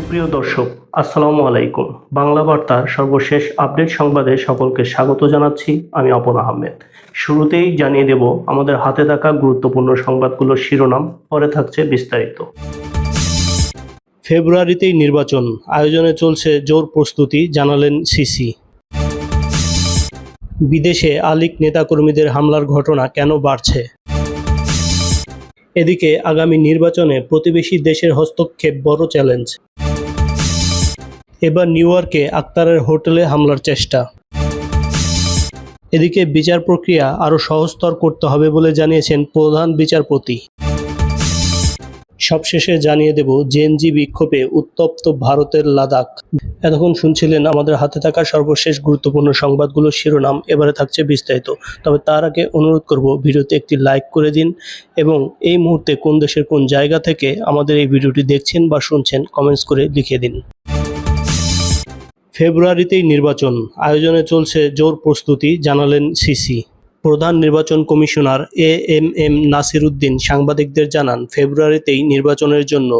সুপ্রিয় দর্শক, আসসালামু আলাইকুম। বাংলা বার্তার সর্বশেষ আপডেট সংবাদে সকলকে স্বাগত জানাচ্ছি। আমি আপন আহমেদ। শুরুতেই জানিয়ে দেব আমাদের হাতে থাকা গুরুত্বপূর্ণ সংবাদগুলোর শিরোনাম, পরে থাকছে বিস্তারিত। ফেব্রুয়ারিতেই নির্বাচন, আয়োজনে চলছে জোর প্রস্তুতি, জানালেন সিসি। বিদেশে আলিক নেতাকর্মীদের হামলার ঘটনা কেন বাড়ছে? এদিকে আগামী নির্বাচনে প্রতিবেশী দেশের হস্তক্ষেপ বড় চ্যালেঞ্জ। এবার নিউ ইয়র্কে আক্তারের হোটেলে হামলার চেষ্টা। এদিকে বিচার প্রক্রিয়া আরও সহজতর করতে হবে বলে জানিয়েছেন প্রধান বিচারপতি। সবশেষে জানিয়ে দেব জেএনজি বিক্ষোভে উত্তপ্ত ভারতের লাদাখ। এতক্ষণ শুনছিলেন আমাদের হাতে থাকা সর্বশেষ গুরুত্বপূর্ণ সংবাদগুলোর শিরোনাম। এবারে থাকছে বিস্তারিত। তবে তার আগে অনুরোধ করব, ভিডিওতে একটি লাইক করে দিন এবং এই মুহূর্তে কোন দেশের কোন জায়গা থেকে আমাদের এই ভিডিওটি দেখছেন বা শুনছেন কমেন্টস করে লিখে দিন। ফেব্রুয়ারিতেই নির্বাচন, আয়োজনে চলছে জোর প্রস্তুতি, জানালেন সিসি। প্রধান নির্বাচন কমিশনার এএমএম নাসির উদ্দিন সাংবাদিকদের জানান, ফেব্রুয়ারিতেই নির্বাচনের জন্য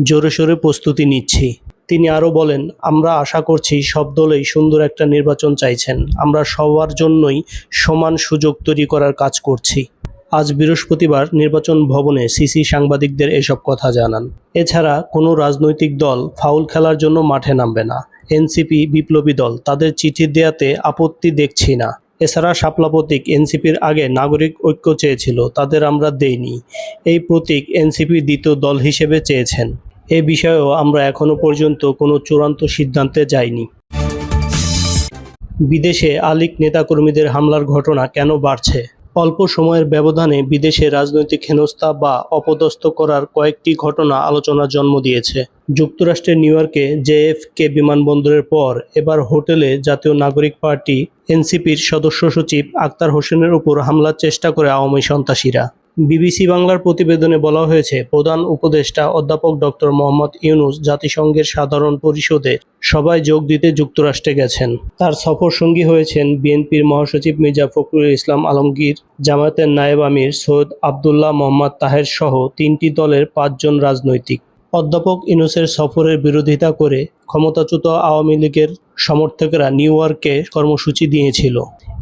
জোরেশোরে প্রস্তুতি নিচ্ছি। তিনি আরও বলেন, আমরা আশা করছি সব দলই সুন্দর একটা নির্বাচন চাইছেন। আমরা সবার জন্যই সমান সুযোগ তৈরি করার কাজ করছি। আজ বৃহস্পতিবার নির্বাচন ভবনে সিসি সাংবাদিকদের এসব কথা জানান। এছাড়া কোনো রাজনৈতিক দল ফাউল খেলার জন্য মাঠে নামবে না। এনসিপি বিপ্লবী দল, তাদের চিঠি দেয়াতে আপত্তি দেখছি না। এছাড়া শাপলা প্রতীক এনসিপির আগে নাগরিক ঐক্য চেয়েছিল, তাদের আমরা দেইনি। এই প্রতীক এনসিপি দ্বিতীয় দল হিসেবে চেয়েছেন। এ বিষয়েও আমরা এখনো পর্যন্ত কোনো চূড়ান্ত সিদ্ধান্তে যাইনি। বিদেশে আলিক নেতাকর্মীদের হামলার ঘটনা কেন বাড়ছে? অল্প সময়ের ব্যবধানে বিদেশে রাজনৈতিক হেনস্থা বা অপদস্থ করার কয়েকটি ঘটনা আলোচনার জন্ম দিয়েছে। যুক্তরাষ্ট্রের নিউ ইয়র্কে জেএফকে বিমানবন্দরের পর এবার হোটেলে জাতীয় নাগরিক পার্টি এনসিপির সদস্য সচিব আক্তার হোসেনের উপর হামলার চেষ্টা করে আওয়ামী সন্ত্রাসীরা। বিবিসি বাংলার প্রতিবেদনে বলা হয়েছে, প্রধান উপদেষ্টা অধ্যাপক ডক্টর মোহাম্মদ ইউনূস জাতিসংঘের সাধারণ পরিষদে সবাই যোগ দিতে যুক্তরাষ্ট্রে গেছেন। তার সফর সঙ্গী হয়েছেন বিএনপির মহাসচিব মির্জা ফখরুল ইসলাম আলমগীর, জামায়াতের নায়েব আমির সৈয়দ আবদুল্লাহ মোহাম্মদ তাহের সহ 3টি দলের 5 জন রাজনৈতিক। অধ্যাপক ইউনূসের সফরের বিরোধিতা করে ক্ষমতাচ্যুত আওয়ামী লীগের সমর্থকরা নিউ ইয়র্কে কর্মসূচি দিয়েছিল।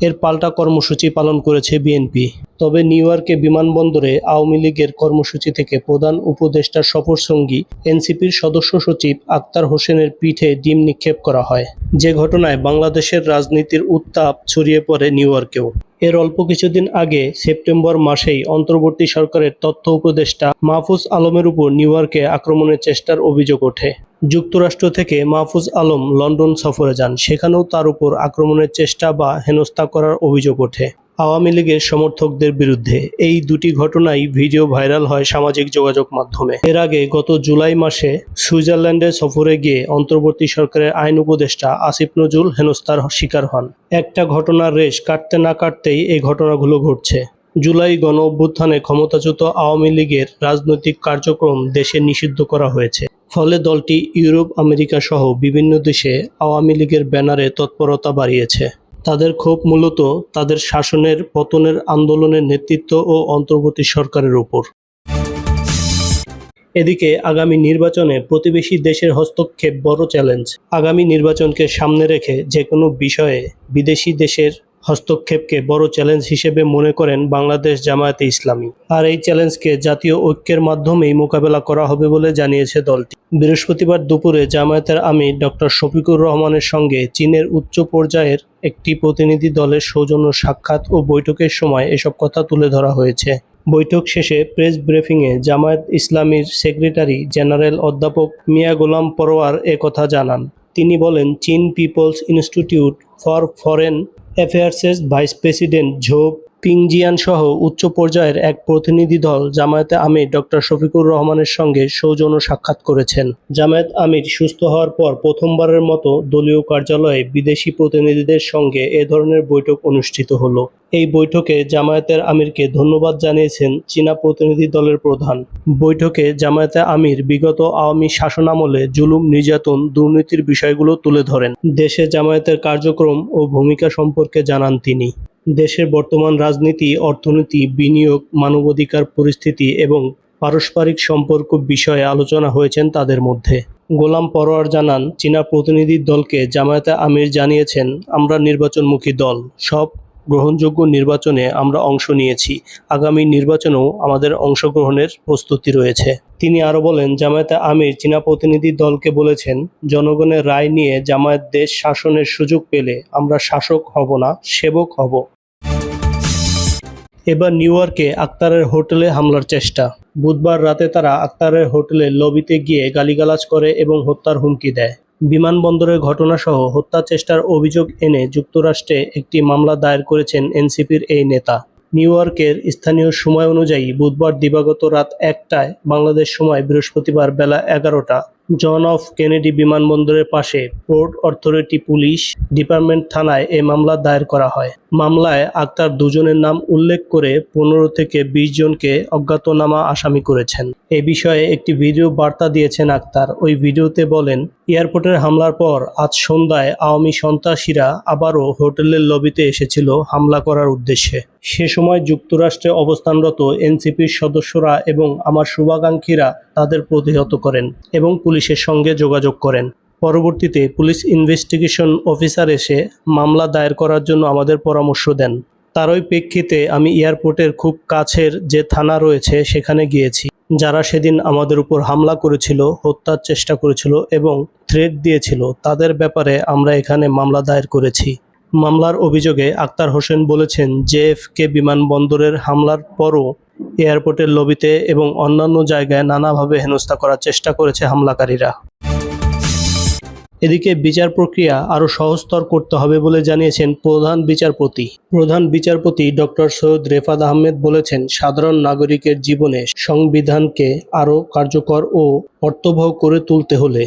এর পাল্টা কর্মসূচি পালন করেছে বিএনপি। তবে নিউ ইয়র্কে বিমানবন্দরে আওয়ামী লীগের কর্মসূচি থেকে প্রধান উপদেষ্টার সফরসঙ্গী এনসিপির সদস্য সচিব আক্তার হোসেনের পিঠে ডিম নিক্ষেপ করা হয়, যে ঘটনায় বাংলাদেশের রাজনীতির উত্তাপ ছড়িয়ে পড়ে নিউ ইয়র্কেও। এর অল্প কিছুদিন আগে সেপ্টেম্বর মাসেই অন্তর্বর্তী সরকারের তথ্য উপদেষ্টা মাহফুজ আলমের উপর নিউ ইয়র্কে আক্রমণের চেষ্টার অভিযোগ ওঠে। যুক্তরাষ্ট্র থেকে মাহফুজ আলম লন্ডন সফরে যান, সেখানেও তার উপর আক্রমণের চেষ্টা বা হেনস্থা করার অভিযোগ ওঠে আওয়ামী লীগের সমর্থকদের বিরুদ্ধে। এই দুটি ঘটনাই ভিডিও ভাইরাল হয় সামাজিক যোগাযোগ মাধ্যমে। এর আগে গত জুলাই মাসে সুইজারল্যান্ডে সফরে গিয়ে অন্তর্বর্তী সরকারের আইন উপদেষ্টা আসিফ নজরুল হেনস্থার শিকার হন। একটা ঘটনার রেশ কাটতে না কাটতেই এই ঘটনাগুলো ঘটছে। জুলাই গণ অভ্যুত্থানে ক্ষমতাচ্যুত আওয়ামী লীগের রাজনৈতিক কার্যক্রম দেশে নিষিদ্ধ করা হয়েছে। ফলে দলটি ইউরোপ, আমেরিকা সহ বিভিন্ন দেশে আওয়ামী লীগের ব্যানারে তৎপরতা বাড়িয়েছে। তাদের ক্ষোভ মূলত তাদের শাসনের পতনের আন্দোলনের নেতৃত্ব ও অন্তর্বর্তী সরকারের উপর। এদিকে আগামী নির্বাচনে প্রতিবেশী দেশের হস্তক্ষেপ বড় চ্যালেঞ্জ। আগামী নির্বাচনকে সামনে রেখে যে কোনো বিষয়ে বিদেশি দেশের হস্তক্ষেপকে বড় চ্যালেঞ্জ হিসেবে মনে করেন বাংলাদেশ জামায়াতে ইসলামী। আর এই চ্যালেঞ্জকে জাতীয় ঐক্যের মাধ্যমেই মোকাবেলা করা হবে বলে জানিয়েছে দলটি। বৃহস্পতিবার দুপুরে জামায়াতের আমির ডক্টর শফিকুর রহমানের সঙ্গে চীনের উচ্চ পর্যায়ের একটি প্রতিনিধি দলের সৌজন্য সাক্ষাৎ ও বৈঠকের সময় এসব কথা তুলে ধরা হয়েছে। বৈঠক শেষে প্রেস ব্রিফিংয়ে জামায়াত ইসলামীর সেক্রেটারি জেনারেল অধ্যাপক মিয়া গোলাম পরোয়ার কথা জানান। তিনি বলেন, চীন পিপলস ইনস্টিটিউট ফর ফরেন অ্যাফেয়ার্সের ভাইস প্রেসিডেন্ট ঝো পিংজিয়ান সহ উচ্চ পর্যায়ের এক প্রতিনিধি দল জামায়াতে আমির ডক্টর শফিকুর রহমানের সঙ্গে সৌজন্য সাক্ষাৎ করেছেন। জামায়াত আমির সুস্থ হওয়ার পর প্রথমবারের মতো দলীয় কার্যালয়ে বিদেশি প্রতিনিধিদের সঙ্গে এ ধরনের বৈঠক অনুষ্ঠিত হলো। এই বৈঠকে জামায়াতের আমিরকে ধন্যবাদ জানিয়েছেন চীনা প্রতিনিধি দলের প্রধান। বৈঠকে জামায়াতে আমির বিগত আওয়ামী শাসনামলে জুলুম, নির্যাতন, দুর্নীতির বিষয়গুলো তুলে ধরেন। দেশে জামায়াতের কার্যক্রম ও ভূমিকা সম্পর্কে জানান তিনি। দেশের বর্তমান রাজনীতি, অর্থনীতি, বিনিয়োগ, মানবাধিকার পরিস্থিতি এবং পারস্পরিক সম্পর্ক বিষয়ে আলোচনা হয়েছেন তাদের মধ্যে। গোলাম পরোয়ার জানান, চীনা প্রতিনিধি দলকে জামায়াতে আমির জানিয়েছেন, আমরা নির্বাচনমুখী দল, সব গ্রহণযোগ্য নির্বাচনে আমরা অংশ নিয়েছি, আগামী নির্বাচনেও আমাদের অংশগ্রহণের প্রস্তুতি রয়েছে। তিনি আরও বলেন, জামায়াতে আমির চীনা প্রতিনিধি দলকে বলেছেন, জনগণের রায় নিয়ে জামায়াত দেশ শাসনের সুযোগ পেলে আমরা শাসক হব না, সেবক হব। এবার নিউ ইয়র্কে আক্তারের হোটেলে হামলার চেষ্টা। বুধবার রাতে তারা আক্তারের হোটেলের লবিতে গিয়ে গালিগালাজ করে এবং হত্যার হুমকি দেয়। বিমানবন্দরের ঘটনাসহ হত্যা চেষ্টার অভিযোগ এনে যুক্তরাষ্ট্রে একটি মামলা দায়ের করেছেন এনসিপির এই নেতা। নিউ ইয়র্কের স্থানীয় সময় অনুযায়ী বুধবার দিবাগত রাত 1টায়, বাংলাদেশ সময় বৃহস্পতিবার বেলা 11টা, জন এফ কেনেডি বিমানবন্দরের পাশে পোর্ট অথরিটি পুলিশ ডিপার্টমেন্ট থানায় এ মামলা দায়ের করা হয়। মামলায় আক্তার দুজনের নাম উল্লেখ করে 15 থেকে 20 জনকে অজ্ঞাতনামা আসামি করেছেন। এ বিষয়ে একটি ভিডিও বার্তা দিয়েছেন আক্তার। ওই ভিডিওতে বলেন, এয়ারপোর্টের হামলার পর আজ সন্ধ্যায় আওয়ামী সন্ত্রাসীরা আবারও হোটেলের লবিতে এসেছিল হামলা করার উদ্দেশ্যে। সে সময় যুক্তরাষ্ট্রে অবস্থানরত এনসিপির সদস্যরা এবং আমার শুভাকাঙ্ক্ষীরা তাদের প্রতিহত করেন এবং পুলিশের সঙ্গে যোগাযোগ করেন। পরবর্তীতে পুলিশ ইনভেস্টিগেশন অফিসার এসে মামলা দায়ের করার জন্য আমাদের পরামর্শ দেন। তারই প্রেক্ষিতে আমি এয়ারপোর্টের খুব কাছের যে থানা রয়েছে সেখানে গিয়েছি। যারা সেদিন আমাদের উপর হামলা করেছিল, হত্যার চেষ্টা করেছিল এবং থ্রেট দিয়েছিল, তাদের ব্যাপারে আমরা এখানে মামলা দায়ের করেছি। মামলার অভিযোগে আক্তার হোসেন বলেছেন, জেএফকে বিমানবন্দরের হামলার পরও এয়ারপোর্টের লবিতে এবং অন্যান্য জায়গায় নানাভাবে হেনস্থা করার চেষ্টা করেছে হামলাকারীরা। এদিকে বিচার প্রক্রিয়া আরও সহজতর করতে হবে বলে জানিয়েছেন প্রধান বিচারপতি। প্রধান বিচারপতি ডক্টর সৈয়দ রেফাত আহমেদ বলেছেন, সাধারণ নাগরিকের জীবনে সংবিধানকে আরও কার্যকর ও অর্থবহ করে তুলতে হলে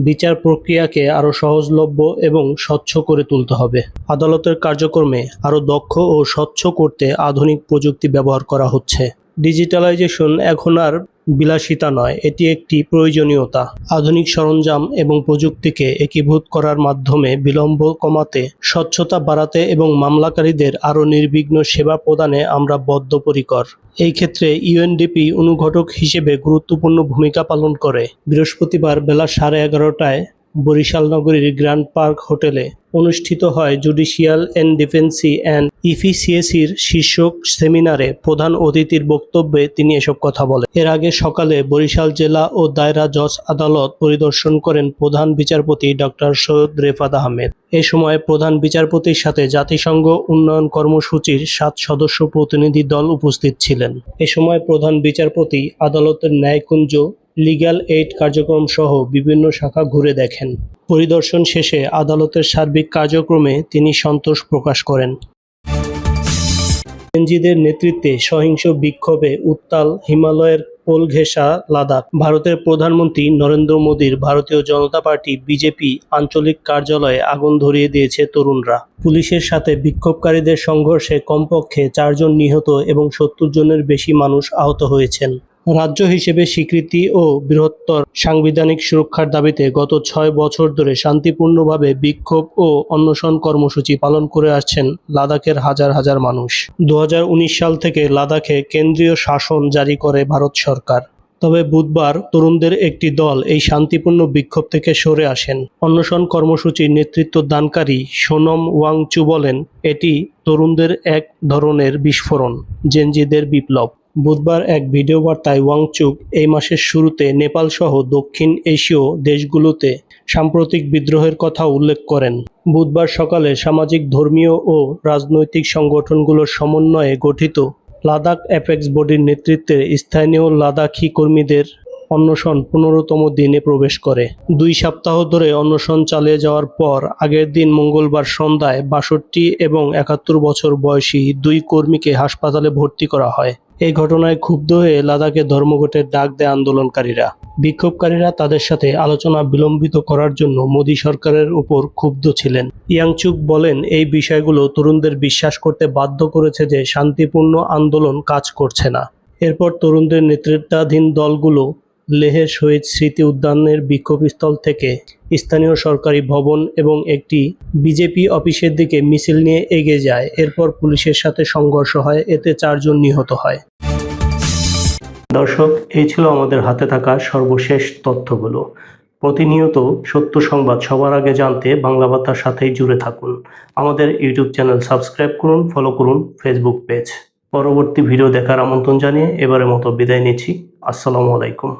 বিচার প্রক্রিয়াকে আরও সহজলভ্য এবং স্বচ্ছ করে তুলতে হবে। আদালতের কার্যক্রমে আরও দক্ষ ও স্বচ্ছ করতে আধুনিক প্রযুক্তি ব্যবহার করা হচ্ছে। ডিজিটালাইজেশন এখন আর বিলাসিতা নয়, এটি একটি প্রয়োজনীয়তা। আধুনিক সরঞ্জাম এবং প্রযুক্তিকে একীভূত করার মাধ্যমে বিলম্ব কমাতে, স্বচ্ছতা বাড়াতে এবং মামলাকারীদের আরও নির্বিঘ্ন সেবা প্রদানে আমরা বদ্ধপরিকর। এই ক্ষেত্রে ইউএনডিপি অনুঘটক হিসেবে গুরুত্বপূর্ণ ভূমিকা পালন করে। বৃহস্পতিবার বেলা 11:30টায় বরিশাল নগরীর গ্র্যান্ড পার্ক হোটেলে অনুষ্ঠিত হয় জুডিশিয়াল ইনডিপেন্ডেন্সি অ্যান্ড ইফিসিয়েন্সির শীর্ষক সেমিনারে প্রধান অতিথির বক্তব্যে তিনি এসব কথা বলেন। এর আগে সকালে বরিশাল জেলা ও দায়রা জজ আদালত পরিদর্শন করেন প্রধান বিচারপতি ডক্টর সৈয়দ রেফাত আহমেদ। এ সময় প্রধান বিচারপতির সাথে জাতিসংঘ উন্নয়ন কর্মসূচির 7 সদস্য প্রতিনিধি দল উপস্থিত ছিলেন। এ সময় প্রধান বিচারপতি আদালতের ন্যায়কুঞ্জ, লিগ্যাল এইড কার্যক্রম সহ বিভিন্ন শাখা ঘুরে দেখেন। পরিদর্শন শেষে আদালতের সার্বিক কার্যক্রমে তিনি সন্তোষ প্রকাশ করেন। জেনজিদের নেতৃত্বে সহিংস বিক্ষোভে উত্তাল হিমালয়ের কোল ঘেঁষা লাদাখ। ভারতের প্রধানমন্ত্রী নরেন্দ্র মোদীর ভারতীয় জনতা পার্টি বিজেপি আঞ্চলিক কার্যালয়ে আগুন ধরিয়ে দিয়েছে তরুণরা। পুলিশের সাথে বিক্ষোভকারীদের সংঘর্ষে কমপক্ষে 4 জন নিহত এবং 70 জনের বেশি মানুষ আহত হয়েছেন। রাজ্য হিসেবে স্বীকৃতি ও বৃহত্তর সাংবিধানিক সুরক্ষার দাবিতে গত 6 বছর ধরে শান্তিপূর্ণভাবে বিক্ষোভ ও অনশন কর্মসূচি পালন করে আসছেন লাদাখের হাজার হাজার মানুষ। 2019 সাল থেকে লাদাখে কেন্দ্রীয় শাসন জারি করে ভারত সরকার। তবে বুধবার তরুণদের একটি দল এই শান্তিপূর্ণ বিক্ষোভ থেকে সরে আসেন। অনশন কর্মসূচির নেতৃত্ব দানকারী সোনম ওয়াংচু বলেন, এটি তরুণদের এক ধরনের বিস্ফোরণ, জেনজিদের বিপ্লব। বুধবার এক ভিডিও বার্তায় ওয়াংচুক এই মাসের শুরুতে নেপাল সহ দক্ষিণ এশীয় দেশগুলোতে সাম্প্রতিক বিদ্রোহের কথা উল্লেখ করেন। বুধবার সকালে সামাজিক, ধর্মীয় ও রাজনৈতিক সংগঠনগুলোর সমন্বয়ে গঠিত লাদাখ অ্যাপেক্স বডির নেতৃত্বে স্থানীয় লাদাখি কর্মীদের অনশন 15তম দিনে প্রবেশ করে। 2 সপ্তাহ ধরে অনশন চালিয়ে যাওয়ার পর আগের দিন মঙ্গলবার সন্ধ্যায় 62 এবং 71 বছর বয়সী 2 কর্মীকে হাসপাতালে ভর্তি করা হয়। এই ঘটনায় ক্ষুব্ধ হয়ে লাদাখে ধর্মঘটের ডাক দেয় আন্দোলনকারীরা। বিক্ষোভকারীরা তাদের সাথে আলোচনা বিলম্বিত করার জন্য মোদী সরকারের উপর ক্ষুব্ধ ছিলেন। ইয়াংচুক বলেন, এই বিষয়গুলো তরুণদের বিশ্বাস করতে বাধ্য করেছে যে শান্তিপূর্ণ আন্দোলন কাজ করছে না। এরপর তরুণদের নেতৃত্বাধীন দলগুলো লেহের শহীদ স্মৃতি উদ্যানের বিক্ষোভস্থল থেকে স্থানীয় সরকারি ভবন এবং একটি বিজেপি অফিসের দিকে মিছিল নিয়ে এগিয়ে যায়। এরপর পুলিশের সাথে সংঘর্ষ হয়, এতে 4 জন নিহত হয়। দর্শক, এই ছিল আমাদের হাতে থাকা সর্বশেষ তথ্যগুলো। প্রতিনিয়ত সত্য সংবাদ সবার আগে জানতে বাংলা বার্তার সাথেই জুড়ে থাকুন। আমাদের ইউটিউব চ্যানেল সাবস্ক্রাইব করুন, ফলো করুন ফেসবুক পেজ। পরবর্তী ভিডিও দেখার আমন্ত্রণ জানিয়ে এবারের মতো বিদায় নিচ্ছি। আসসালামু আলাইকুম।